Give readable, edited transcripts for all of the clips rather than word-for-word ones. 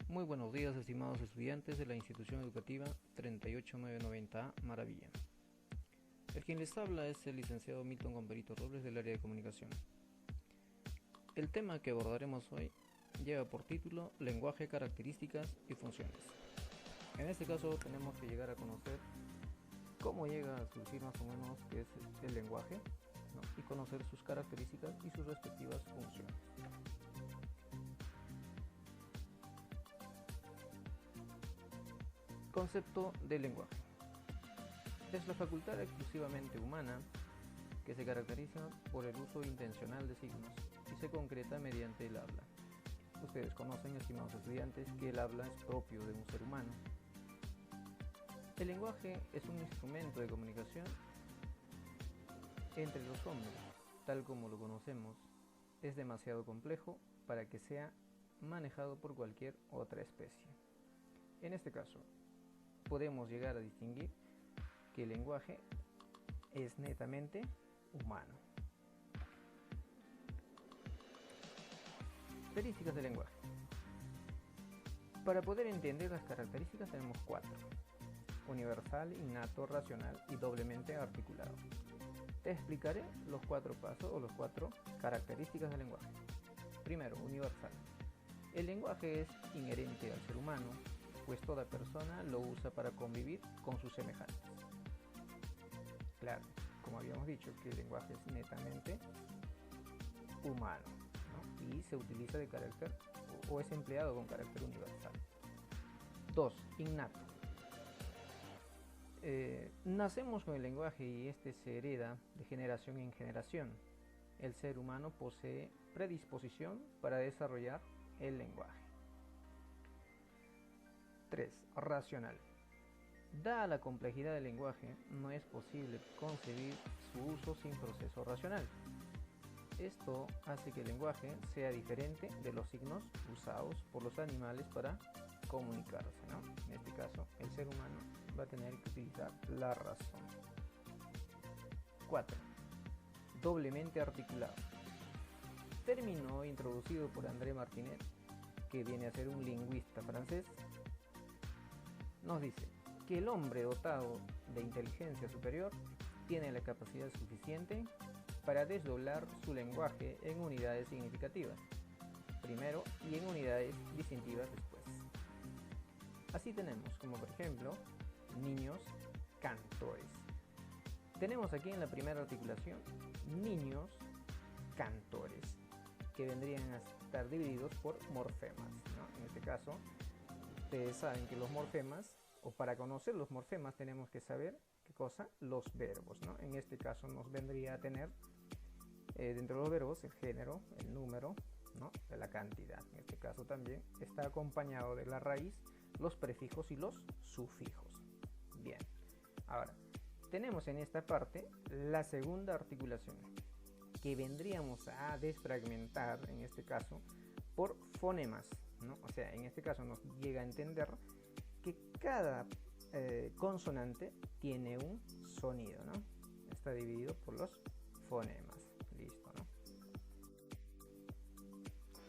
Muy buenos días, estimados estudiantes de la institución educativa 38990A Maravilla. El quien les habla es el licenciado Milton Gomberito Robles del área de comunicación. El tema que abordaremos hoy lleva por título Lenguaje, características y funciones. En este caso tenemos que llegar a conocer cómo llega a surgir más o menos qué es el lenguaje, ¿no? Y conocer sus características y sus respectivas funciones. Concepto del lenguaje. Es la facultad exclusivamente humana que se caracteriza por el uso intencional de signos y se concreta mediante el habla. Ustedes conocen, estimados estudiantes, que el habla es propio de un ser humano. El lenguaje es un instrumento de comunicación entre los hombres, tal como lo conocemos. Es demasiado complejo para que sea manejado por cualquier otra especie. En este caso, podemos llegar a distinguir que el lenguaje es netamente humano. Características del lenguaje. Para poder entender las características tenemos 4: universal, innato, racional y doblemente articulado. Te explicaré los 4 pasos o las 4 características del lenguaje. Primero, universal. El lenguaje es inherente al ser humano, pues toda persona lo usa para convivir con sus semejantes. Claro, como habíamos dicho, que el lenguaje es netamente humano, ¿no? Y se utiliza de carácter o es empleado con carácter universal. 2. Innato. Nacemos con el lenguaje y este se hereda de generación en generación. El ser humano posee predisposición para desarrollar el lenguaje. 3. Racional. Dada la complejidad del lenguaje, no es posible concebir su uso sin proceso racional. Esto hace que el lenguaje sea diferente de los signos usados por los animales para comunicarse, ¿no? En este caso, el ser humano va a tener que utilizar la razón. 4. Doblemente articulado. Término introducido por André Martinet, que viene a ser un lingüista francés, nos dice que el hombre dotado de inteligencia superior tiene la capacidad suficiente para desdoblar su lenguaje en unidades significativas primero y en unidades distintivas después. Así tenemos como por ejemplo niños cantores. Tenemos aquí en la primera articulación niños cantores, que vendrían a estar divididos por morfemas, ¿no? En este caso, ustedes saben que los morfemas, o para conocer los morfemas tenemos que saber qué cosa, los verbos, ¿no? En este caso nos vendría a tener dentro de los verbos el género, el número, ¿no? De la cantidad. En este caso también está acompañado de la raíz, los prefijos y los sufijos. Bien, ahora tenemos en esta parte la segunda articulación, que vendríamos a desfragmentar en este caso por fonemas, ¿no? O sea, en este caso nos llega a entender que cada consonante tiene un sonido, ¿no? Está dividido por los fonemas. Listo, ¿no?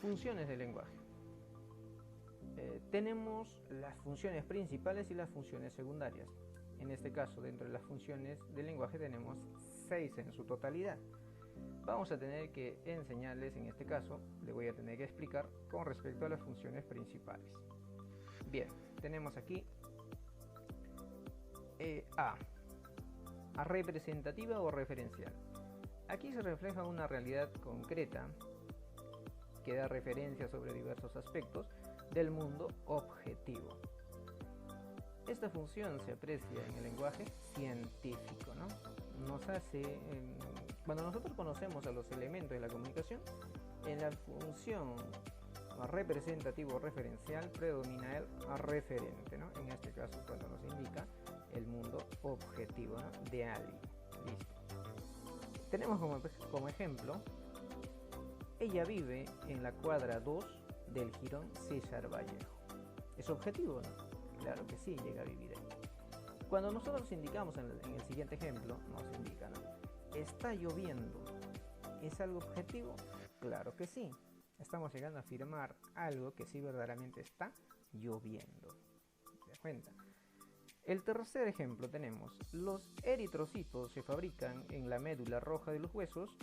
Funciones del lenguaje. Tenemos las funciones principales y las funciones secundarias. En este caso, dentro de las funciones del lenguaje tenemos 6 en su totalidad. Vamos a tener que enseñarles, en este caso, le voy a tener que explicar con respecto a las funciones principales. Bien, tenemos aquí A representativa o referencial. Aquí se refleja una realidad concreta que da referencia sobre diversos aspectos del mundo objetivo. Esta función se aprecia en el lenguaje científico, ¿no? Nos hace, cuando nosotros conocemos a los elementos de la comunicación, en la función representativo o referencial predomina el referente, ¿no? En este caso, cuando nos indica el mundo objetivo, ¿no? De alguien. Listo. Tenemos como ejemplo, ella vive en la cuadra 2 del jirón César Vallejo. ¿Es objetivo, no? Claro que sí, llega a vivir ahí. Cuando nosotros indicamos en el siguiente ejemplo, nos indica, ¿no? Está lloviendo. ¿Es algo objetivo? Claro que sí. Estamos llegando a afirmar algo que sí verdaderamente está lloviendo. ¿Se da cuenta? El tercer ejemplo tenemos, los eritrocitos se fabrican en la médula roja de los huesos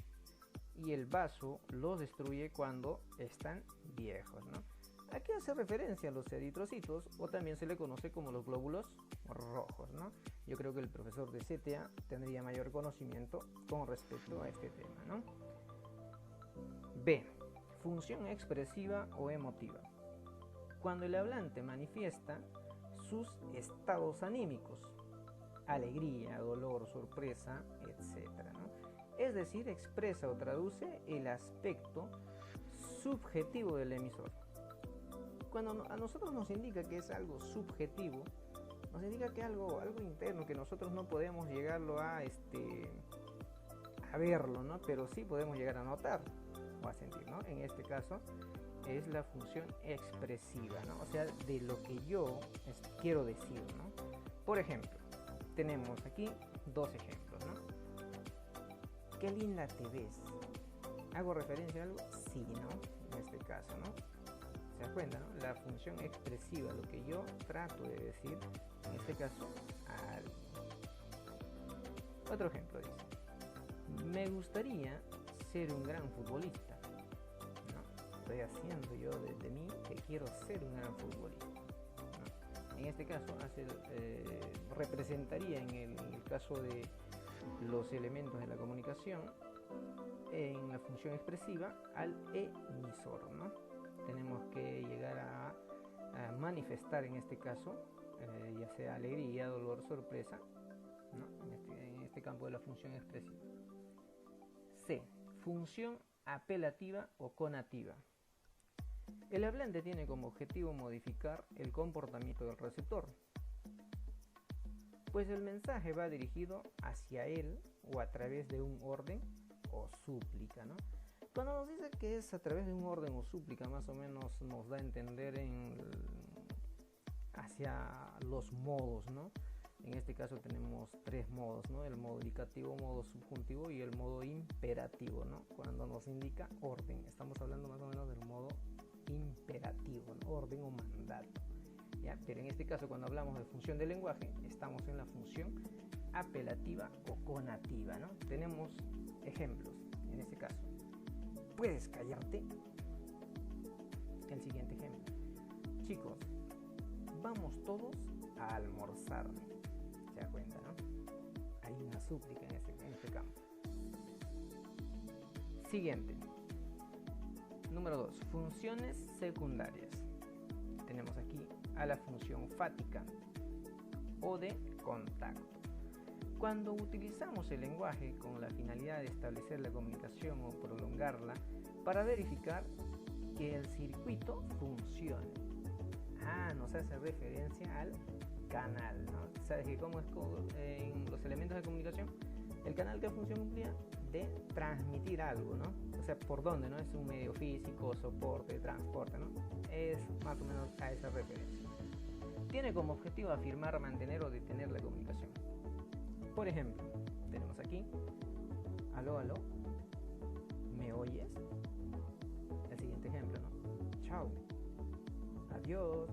y el vaso los destruye cuando están viejos, ¿no? ¿A qué hace referencia los eritrocitos? O también se le conoce como los glóbulos rojos, ¿no? Yo creo que el profesor de CTA tendría mayor conocimiento con respecto a este tema, ¿no? B. Función expresiva o emotiva. Cuando el hablante manifiesta sus estados anímicos, alegría, dolor, sorpresa, etc., ¿no? Es decir, expresa o traduce el aspecto subjetivo del emisor. Cuando a nosotros nos indica que es algo subjetivo, nos indica que es algo interno, que nosotros no podemos llegarlo a verlo, ¿no? Pero sí podemos llegar a notar o a sentir, ¿no? En este caso es la función expresiva, ¿no? O sea, de lo que yo quiero decir, ¿no? Por ejemplo, tenemos aquí dos ejemplos, ¿no? Qué linda te ves. ¿Hago referencia a algo? Sí, ¿no? En este caso, ¿no? ¿Se da cuenta, no? La función expresiva, lo que yo trato de decir, en este caso, a alguien. Otro ejemplo dice, me gustaría ser un gran futbolista. ¿No? Estoy haciendo yo desde mí que quiero ser un gran futbolista. ¿No? En este caso, representaría en el caso de los elementos de la comunicación, en la función expresiva, al emisor, ¿no? Tenemos que llegar a manifestar en este caso, ya sea alegría, dolor, sorpresa, ¿no? En este campo de la función expresiva. C. Función apelativa o conativa. El hablante tiene como objetivo modificar el comportamiento del receptor, pues el mensaje va dirigido hacia él o a través de un orden o súplica, ¿no? Cuando nos dice que es a través de un orden o súplica, más o menos nos da a entender hacia los modos, ¿no? En este caso tenemos tres modos, ¿no? El modo indicativo, modo subjuntivo y el modo imperativo, ¿no? Cuando nos indica orden, estamos hablando más o menos del modo imperativo, ¿no? Orden o mandato. ¿Ya? Pero en este caso, cuando hablamos de función del lenguaje, estamos en la función apelativa o conativa, ¿no? Tenemos ejemplos en este caso. ¿Puedes callarte? El siguiente ejemplo. Chicos, vamos todos a almorzar. ¿Se da cuenta, no? Hay una súplica en este campo. Siguiente. Número 2. Funciones secundarias. Tenemos aquí a la función fática o de contacto. Cuando utilizamos el lenguaje con la finalidad de establecer la comunicación o prolongarla para verificar que el circuito funcione. Nos hace referencia al canal, ¿no? ¿Sabes que cómo es en los elementos de comunicación? El canal, ¿qué función cumplía? De transmitir algo, ¿no? O sea, ¿por dónde, no? Es un medio físico, soporte, transporte, ¿no? Es más o menos a esa referencia. Tiene como objetivo afirmar, mantener o detener la comunicación. Por ejemplo, tenemos aquí, aló, aló, ¿me oyes? El siguiente ejemplo, ¿no? Chao, adiós,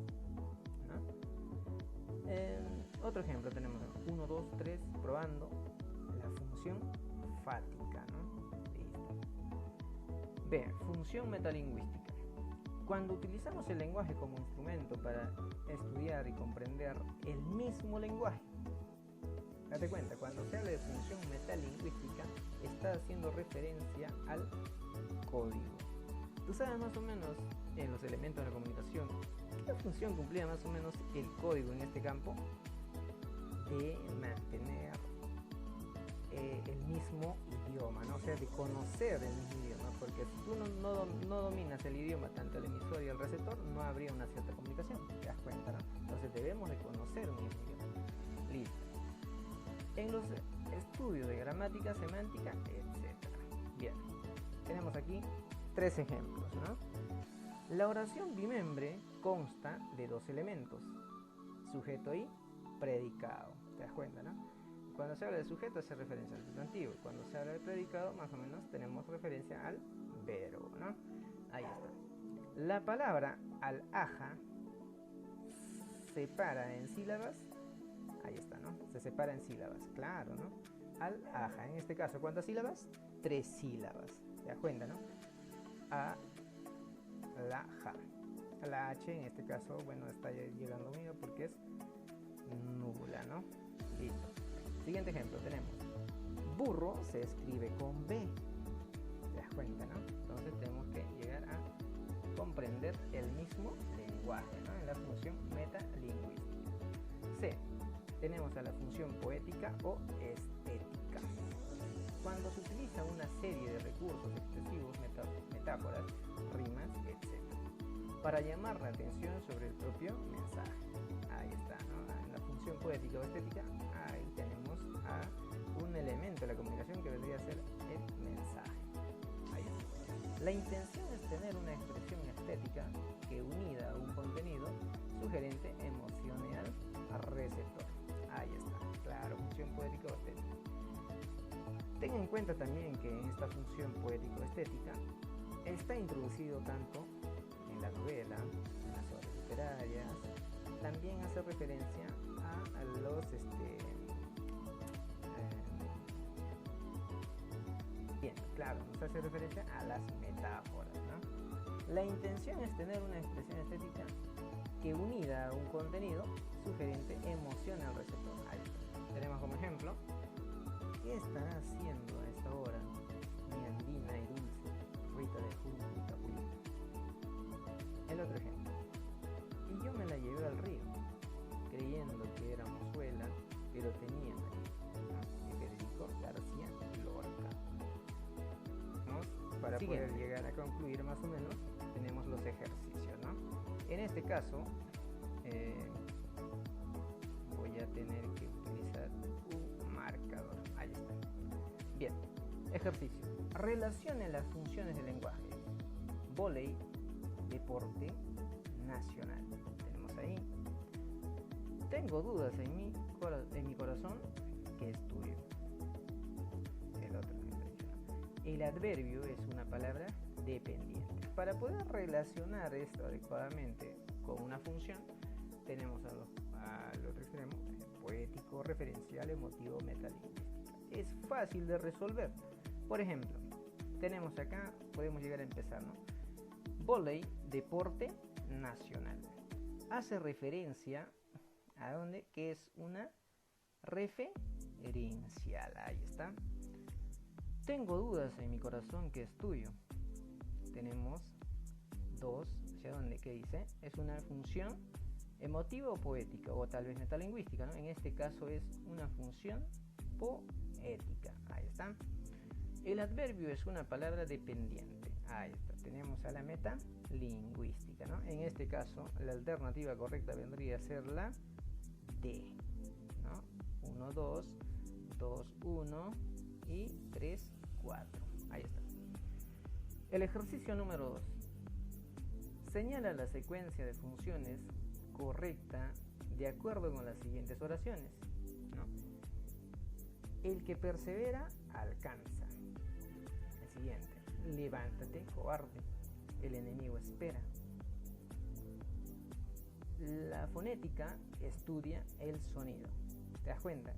¿no? Otro ejemplo tenemos 1, 2, 3, probando la función fática, ¿no? Listo. B. Función metalingüística. Cuando utilizamos el lenguaje como instrumento para estudiar y comprender el mismo lenguaje, date cuenta, cuando se habla de función metalingüística, está haciendo referencia al código. Tú sabes más o menos en los elementos de la comunicación qué función cumplía más o menos el código en este campo, de mantener el mismo idioma, ¿no? O sea, de conocer el mismo idioma, porque si tú no dominas el idioma, tanto el emisor y el receptor, no habría una cierta comunicación, ¿te das cuenta, no? Entonces debemos de conocer un mismo idioma. Listo. En los estudios de gramática, semántica, etc. Bien, tenemos aquí tres ejemplos, ¿no? La oración bimembre consta de dos elementos, sujeto y predicado. ¿Te das cuenta, no? Cuando se habla de sujeto hace referencia al sustantivo. Cuando se habla de predicado, más o menos tenemos referencia al verbo, ¿no? Ahí está. La palabra al-aja separa en sílabas. Ahí está, ¿no? Se separa en sílabas, claro, ¿no? Al-aja, en este caso, ¿cuántas sílabas? 3 sílabas. ¿Te das cuenta, no? A, la, ja. La H en este caso, bueno, está llegando mío porque es nula, ¿no? Listo. Siguiente ejemplo, tenemos burro se escribe con B. ¿Te das cuenta, no? Entonces tenemos que llegar a comprender el mismo lenguaje, ¿no? En la función metalingüística. C. Tenemos a la función poética o estética. Cuando se utiliza una serie de recursos expresivos, metáforas, rimas, etc., para llamar la atención sobre el propio mensaje. Ahí está, ¿no? En la función poética o estética, ahí tenemos a un elemento de la comunicación que vendría a ser el mensaje. Ahí está. La intención es tener una expresión estética que, unida a un contenido sugerente, emocione al receptor. Ahí está, claro, función poética o estética. Ten en cuenta también que en esta función poética o estética está introducido tanto en la novela, en las obras literarias, también hace referencia a los bien, claro, nos hace referencia a las metáforas, ¿no? La intención es tener una expresión estética que, unida a un contenido sugerente, emociona al receptor. Ahí está. Tenemos como ejemplo: ¿qué estará haciendo a esta hora mi andina y dulce Rita de junco y capullo? El otro ejemplo: y yo me la llevé al río, creyendo que era mozuela, pero tenía marisco. ¿No? De Federico García Lorca. ¿No? Para poder llegar a concluir más o menos, tenemos los ejercicios, ¿no? En este caso, voy a tener que utilizar un marcador. Ahí está. Bien, ejercicio. Relacione las funciones del lenguaje. Vóley, deporte nacional. Tenemos ahí. Tengo dudas en mi corazón, que es tuyo. El otro que mencionó. El adverbio es una palabra dependiente. Para poder relacionar esto adecuadamente con una función, tenemos al otro extremo, poético, referencial, emotivo, metalingüística. Es fácil de resolver. Por ejemplo, tenemos acá, podemos llegar a empezar, ¿no? Vóley, deporte nacional. Hace referencia a dónde, que es una referencial. Ahí está. Tengo dudas en mi corazón, que es tuyo. Tenemos dos, ¿hacia dónde? ¿Qué dice? Es una función emotiva o poética, o tal vez metalingüística, ¿no? En este caso es una función poética. Ahí está. El adverbio es una palabra dependiente. Ahí está. Tenemos a la metalingüística, ¿no? En este caso, la alternativa correcta vendría a ser la D, ¿no? 1, 2, 2, 1 y 3, 4. Ahí está. El ejercicio número 2. Señala la secuencia de funciones correcta de acuerdo con las siguientes oraciones, ¿no? El que persevera alcanza. El siguiente: levántate, cobarde, el enemigo espera. La fonética estudia el sonido. ¿Te das cuenta?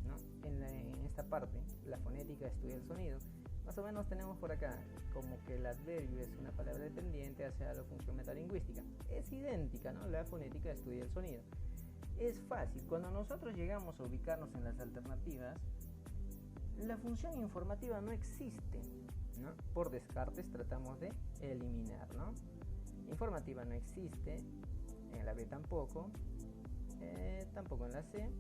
¿No? En esta parte, la fonética estudia el sonido. Más o menos tenemos por acá como que el adverbio es una palabra dependiente hacia la función metalingüística. Es idéntica, ¿no? La fonética estudia el sonido. Es fácil. Cuando nosotros llegamos a ubicarnos en las alternativas, la función informativa no existe, ¿no? Por descartes tratamos de eliminar, ¿no? Informativa no existe, en la B tampoco, tampoco en la C,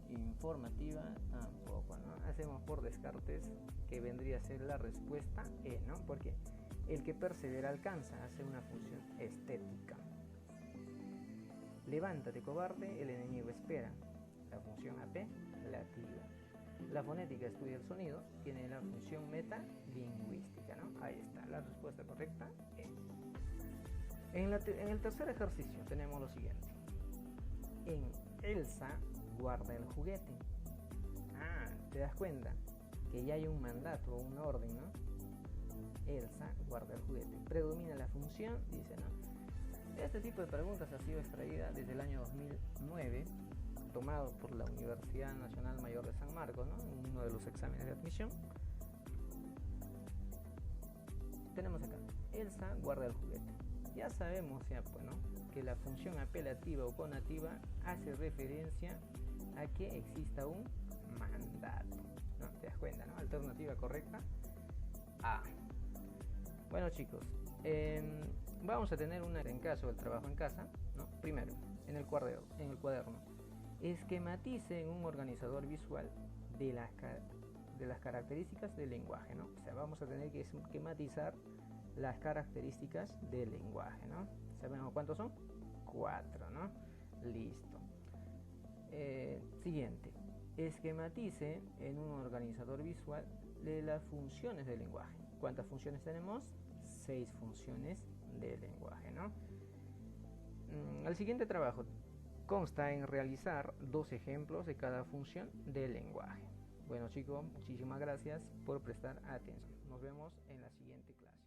informativa tampoco, ¿no? Hacemos por descartes, que vendría a ser la respuesta E, ¿no? Porque el que persevera alcanza, hace una función estética. Levántate, cobarde, el enemigo espera. La función AP, lativa. La fonética estudia el sonido, tiene la función metalingüística, ¿no? Ahí está, la respuesta correcta E. En el tercer ejercicio tenemos lo siguiente. En Elsa guarda el juguete. ¿Te das cuenta? Que ya hay un mandato o una orden, ¿no? Elsa guarda el juguete. ¿Predomina la función? Dice, ¿no? Este tipo de preguntas ha sido extraída desde el año 2009, tomado por la Universidad Nacional Mayor de San Marcos, ¿no? En uno de los exámenes de admisión. Tenemos acá, Elsa guarda el juguete. Ya sabemos ya, pues, ¿no?, que la función apelativa o conativa hace referencia a que exista un mandato, ¿no? ¿Te das cuenta, no? Alternativa correcta, A. Bueno, chicos, vamos a tener una en caso del trabajo en casa, ¿no? Primero, en el cuaderno, esquematice en un organizador visual de las características del lenguaje, ¿no? O sea, vamos a tener que esquematizar las características del lenguaje, ¿no? ¿Sabemos cuántos son? 4, ¿no? Listo. Siguiente, esquematice en un organizador visual de las funciones del lenguaje. ¿Cuántas funciones tenemos? 6 funciones del lenguaje, ¿no? El siguiente trabajo consta en realizar 2 ejemplos de cada función del lenguaje. Bueno, chicos, muchísimas gracias por prestar atención. Nos vemos en la siguiente clase.